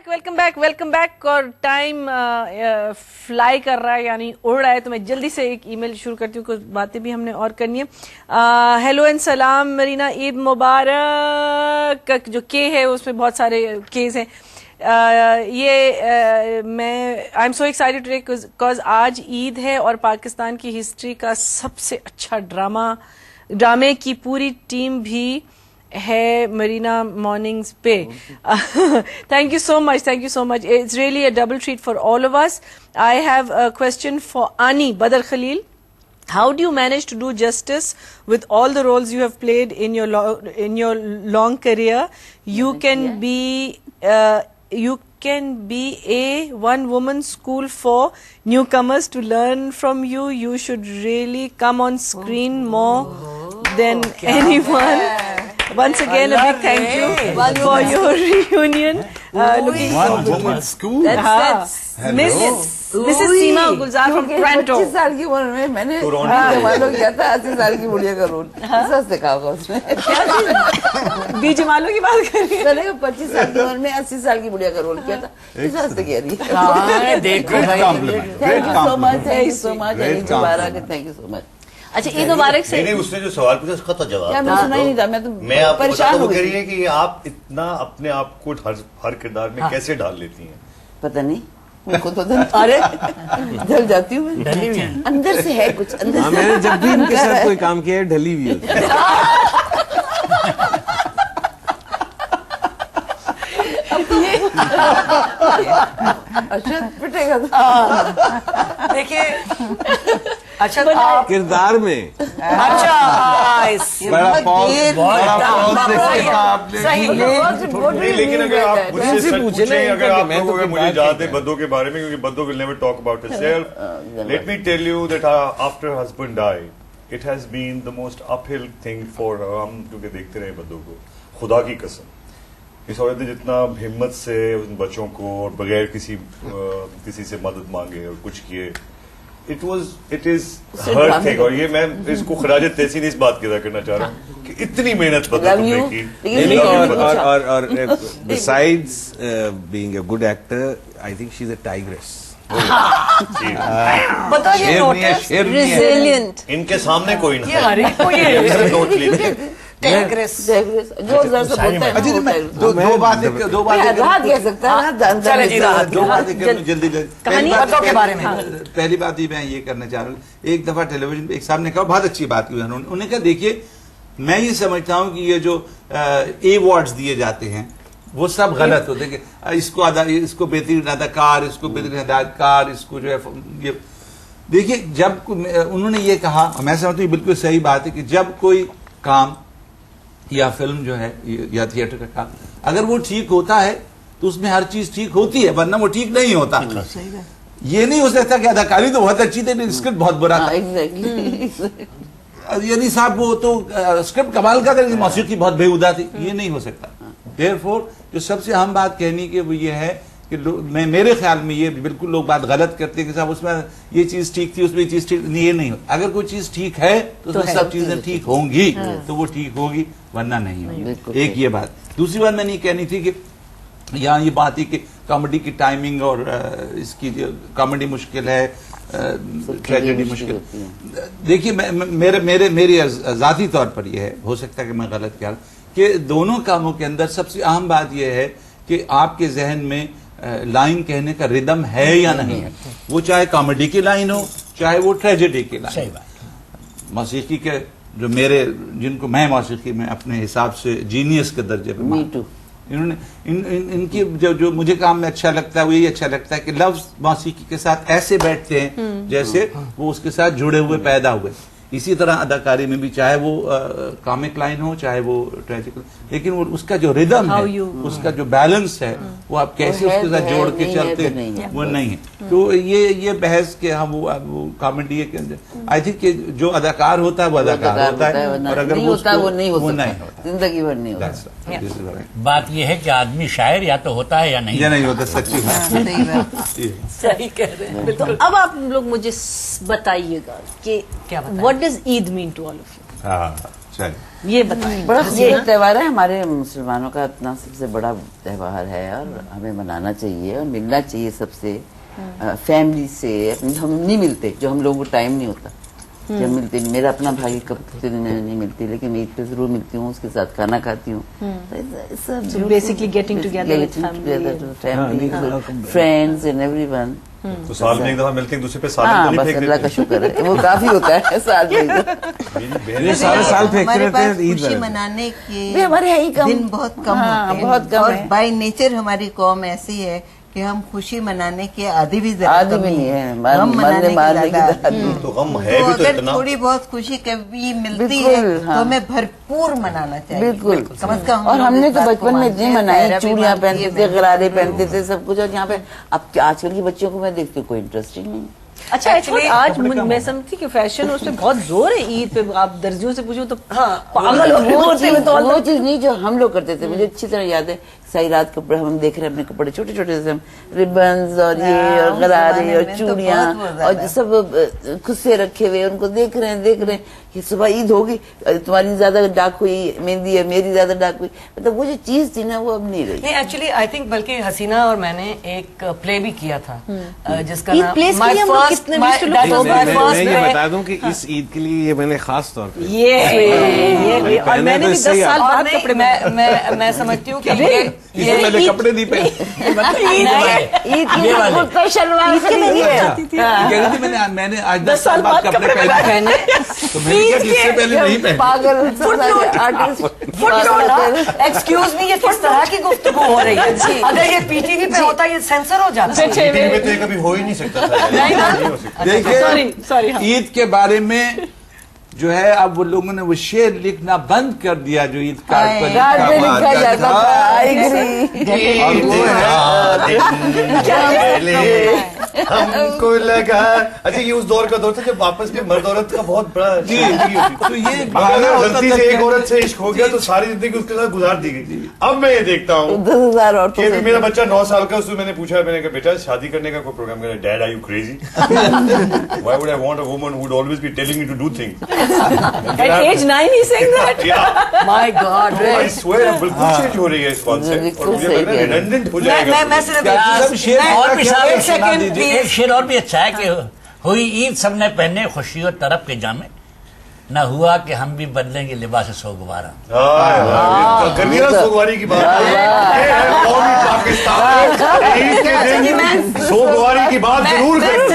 Welcome back. اور time fly کر رہا ہے یعنی اڑ رہا ہے, تو میں جلدی سے ایک ای میل شروع کرتی ہوں, کچھ باتیں بھی ہم نے اور کرنی ہے. ہیلو اینڈ سلام مرینا, عید مبارک. جو کے ہے اس میں بہت سارے کیز ہیں. یہ میں I am so excited today because آج عید ہے اور پاکستان کی ہسٹری کا سب سے اچھا ڈرامے کی پوری ٹیم بھی ہے مرینا مارننگز پہ. Thank you so much, it's really a double treat for all of us. I have a question for آنی بدر خلیل. How do you manage to do justice with all the roles you have played in your long career? You can be a one-woman school for newcomers to learn from you. You should really come on screen more than anyone. Once again, a big thank you for your reunion. Looking one-woman school. That's Mrs. Seema Gulzar from Toronto. 25 سال کی عمر میں میں نے جمالو کیا تھا 80 سال کی بڑھیا کا رول. سچ دیکھا ہوگا اس نے. بی جمالو کی بات کر رہی ہے. 25 سال کی عمر میں 80 سال کی بڑھیا کا رول کیا تھا. سچ کہہ رہی ہے. دیکھو thank you so much, thank you so much. Eid مبارک, تھینک یو سو مچ. اچھا عید مبارک سے اس نے جو سوال پوچھا اس کا تو جواب میں سنا ہی نہیں تھا. میں آپ کو پریشان ہو کہہ گئی. رہی ہے کہ آپ اتنا اپنے آپ کو ہر کردار میں کیسے ڈال لیتی ہیں. پتہ نہیں میں خود ارے ڈل جاتی ہوں میں اندر سے ہے کچھ اندر سے. میں نے جب بھی ان کے ساتھ کوئی کام کیا ہے ڈھلی ہوئی ہوتی ہے. اچھا پٹے گا دیکھیے. اچھا کردار میں لیکن اگر آپ مجھ سے پوچھیں, اگر آپ لوگوں کو مجھے یاد ہے بدو کے بارے میں, کیونکہ بدو will never talk about herself. Let me tell you that after her husband died, it has been the most uphill thing for her. ہم کیونکہ دیکھتے رہے بدو کو, خدا کی قسم اس عورت نے جتنا ہمت سے ان بچوں کو اور بغیر کسی سے مدد مانگے اور کچھ کیے, اٹ از ہر تھنگ. اور یہ میں اس کو خراج تحسین اس بات کی ادا کرنا چاہ رہا ہوں کہ اتنی محنت بدو تم نے کی. اور besides being a good actor, I think she's a tigress. Resilient. ان کے سامنے کوئی نہ جو ذرا سے بولتا ہے دو باتیں راحت کہہ سکتا ہے. دو باتیں جلدی کہانی کے بارے میں. پہلی بات ہی میں یہ کرنا چاہ رہا ہوں, ایک دفعہ ٹیلی ویژن پہ ایک صاحب نے کہا, بہت اچھی بات کی انہوں نے کہا دیکھیے میں یہ سمجھتا ہوں کہ یہ جو ایوارڈز دیے جاتے ہیں وہ سب غلط ہوتے ہیں, کہ اس کو بہترین اداکار, اس کو بہترین ہدایتکار, اس کو جو ہے یہ دیکھیے. جب انہوں نے یہ کہا, میں سمجھتا ہوں بالکل صحیح بات ہے کہ جب کوئی کام یا فلم جو ہے یا تھیٹر کا کام اگر وہ ٹھیک ہوتا ہے تو اس میں ہر چیز ٹھیک ہوتی ہے, ورنہ وہ ٹھیک نہیں ہوتا. یہ نہیں ہو سکتا کہ اداکاری تو بہت اچھی تھی لیکن اسکرپٹ بہت برا تھا. یعنی صاحب وہ تو اسکرپٹ کمال کا تھا لیکن موسیقی بہت بےہودہ تھی. یہ نہیں ہو سکتا. دیئرفور جو سب سے اہم بات کہنے کی وہ یہ ہے کہ میرے خیال میں یہ بالکل لوگ بات غلط کرتے ہیں کہ صاحب اس میں یہ چیز ٹھیک تھی, اس میں یہ چیز ٹھیک نہیں. یہ نہیں ہو, اگر کوئی چیز ٹھیک ہے تو اس میں سب چیزیں ٹھیک ہوں گی تو وہ ٹھیک ہوگی, ورنہ نہیں ہوگی. ایک یہ بات. دوسری بات میں نہیں کہنی تھی کہ یہاں یہ بات ہے کہ کامیڈی کی ٹائمنگ اور اس کی کامیڈی مشکل ہے, ٹریجڈی مشکل. دیکھیے میری ذاتی طور پر یہ ہے, ہو سکتا ہے کہ میں غلط کہہ رہا ہوں, کہ دونوں کاموں کے اندر سب سے اہم بات یہ ہے کہ آپ کے ذہن میں لائن کہنے کا ردم ہے یا نہیں ہے, وہ چاہے کامیڈی کی لائن ہو چاہے وہ ٹریجڈی کی لائن. موسیقی کے جو جن کو میں موسیقی میں اپنے حساب سے جینیس کے درجے پہ مانتا ہوں, انہوں نے ان کی جو مجھے کام میں اچھا لگتا ہے وہ یہی اچھا لگتا ہے کہ لفظ موسیقی کے ساتھ ایسے بیٹھتے ہیں جیسے وہ اس کے ساتھ جڑے ہوئے پیدا ہوئے. اسی طرح اداکاری میں بھی چاہے وہ کامک لائن ہو چاہے وہ ٹریجک, لیکن وہ اس کا جو ردم ہے, اس کا جو بیلنس ہے, وہ آپ کیسے اس کے ساتھ جوڑ کے چلتے ہیں وہ نہیں ہے. تو یہ بحث کہ ہم وہ کامیڈی کے اندر آئی تھنک کہ جو اداکار ہوتا ہے وہ اداکار ہوتا ہے, اور اگر وہ نہیں ہوتا زندگی بھر نہیں ہوتا. بات یہ ہے کہ آدمی شاعر یا تو ہوتا ہے یا نہیں. یہ نہیں ہوتا, سچی بات. صحیح کہہ رہے ہیں. اب آپ لوگ مجھے بتائیے گا کہ what does Eid mean to all of you? چلیے یہ بتائیں. بڑا خوبصورت تہوار ہے ہمارے مسلمانوں کا، اپنا سب سے بڑا تہوار ہے اور ہمیں منانا چاہیے اور ملنا چاہیے سب سے، فیملی سے. ہم نہیں ملتے، جو ہم لوگوں کو ٹائم نہیں ہوتا جب ملتے. میرا اپنا بھائی کب نہیں ملتی، لیکن عید پہ ضرور ملتی ہوں، اس کے ساتھ کھانا کھاتی ہوں. Basically getting together family friends and every one. تو سال میں ایک دفعہ ملتے ہیں دوسرے پہ سال ہاں تو بس نہیں اللہ کا پھینک شکر ہے، وہ کافی ہوتا ہے سال میں. یہ سارے سال پھینکتے ہمارے رہتے ہیں پاس عید خوشی میں. منانے کے ہمارے یہی کم دن بہت کم ہوتے ہیں، بہت کم اور ہے. بائی نیچر ہماری قوم ایسی ہے کہ ہم خوشی منانے کے عادی بھی عادی بھی نہیں ہے، مارنے کی عادی. تو غم ہے بھی تو اگر اتنا. تھوڑی بہت خوشی کبھی ملتی بالکل، ہے ہاں. تو ہمیں بھرپور منانا چاہیے. بالکل. کم از کم اور ہم لوگ نے اس تو بات کو بچپن میں مانتے اتنی ہیں، منائی، پیرا بھی چوڑیاں مانتی پہنتے ہے، تھے، میں غرارے پہنتے تھے، سب کچھ. اور یہاں پہ اب آج کل کی بچوں کو میں دیکھتی ہوں کوئی انٹرسٹ ہی نہیں. اچھا ایکچولی آج میں سمجھتی کہ فیشن اس پہ بہت زور ہے. عید پہ آپ درزیوں سے پوچھو تو پاگل ہو گئے بولتے ہیں تو وہ چیز نہیں جو ہم لوگ کرتے تھے. مجھے اچھی طرح یاد ہے ساری رات کپڑے ہم دیکھ رہے ہیں، اپنے کپڑے چھوٹے چھوٹے سے، ریبنز اور یہ اور غرارے اور چوڑیاں اور سب خود سے رکھے ہوئے، ان کو دیکھ رہے ہیں کہ صبح عید ہوگی، تمہاری زیادہ ڈاک ہوئی مہندی ہے، میری زیادہ ڈاک ہوئی. مطلب وہ جو چیز تھی نا وہ اب نہیں رہی. نہیں ایکچولی آئی تھنک بلکہ حسینہ اور میں نے ایک پلے بھی کیا تھا جس کا عید نام plays کے لیے ہم لوگ کتنے بھی to look میں یہ بتا دوں کہ اس عید کے لیے یہ میں نے خاص طور پہ یہ اور میں نے بھی 10 سال بعد کپڑے میں سمجھتی ہوں کہ اس سے پہلے کپڑے نہیں پہنے. عید کی شلوار کہہ رہی تھی میں نے آج 10 سال بعد کپڑے پہنے، تو میں نے کہا کہ اس سے پہلے نہیں پہنے. پاگل آرٹسٹ. ایکسکیوز می، یہ کس طرح کی گفتگو ہو رہی ہے؟ اگر یہ پی ٹی وی پہ ہوتا یہ سینسر ہو جاتا. ٹی وی میں تو یہ کبھی ہو ہی نہیں سکتا تھا. نہیں ہو سکتا. دیکھیں عید کے بارے میں جو ہے اب وہ لوگوں نے وہ شعر لکھنا بند کر دیا جو عید کارڈ پر لکھا جاتا تھا. اور وہ ہے ہم کو لگا اچھا یہ اس دور کا دور تھا جب واپس میں مرد عورت کا بہت بڑا زندگی ہوتی تھی. تو یہ اگر غلطی سے ایک عورت سے عشق ہو گیا تو ساری زندگی اس کے ساتھ گزار دی گئی. اب میں یہ دیکھتا ہوں 10,000 عورتوں کہ سے. میرا بچہ 9 سال کا، اس سے میں نے پوچھا، میں نے کہا بیٹا شادی کرنے کا کوئی پروگرام کرنا؟ Dad are you crazy? Why would I want a woman who would always be telling me to do things. At age 9 he's saying that. My God. I swear بالکل چینج ہو رہی ہے اس کانسیپٹ اور مجھے لگ رہا ہے redundant ہو جائے گا. میں صرف سب شعر اور بھی صاحب ایک سیکنڈ ایک شعر اور بھی اچھا ہے کہ ہوئی عید سب نے پہنے خوشی اور طرب کے جامے، نہ ہوا کہ ہم بھی بدلیں گے لباس سوگوارا. کر دیا سوگواری کی بات. یہ ہے قومی پاکستان. عید کے دن سوگواری کی بات ضرور کریں.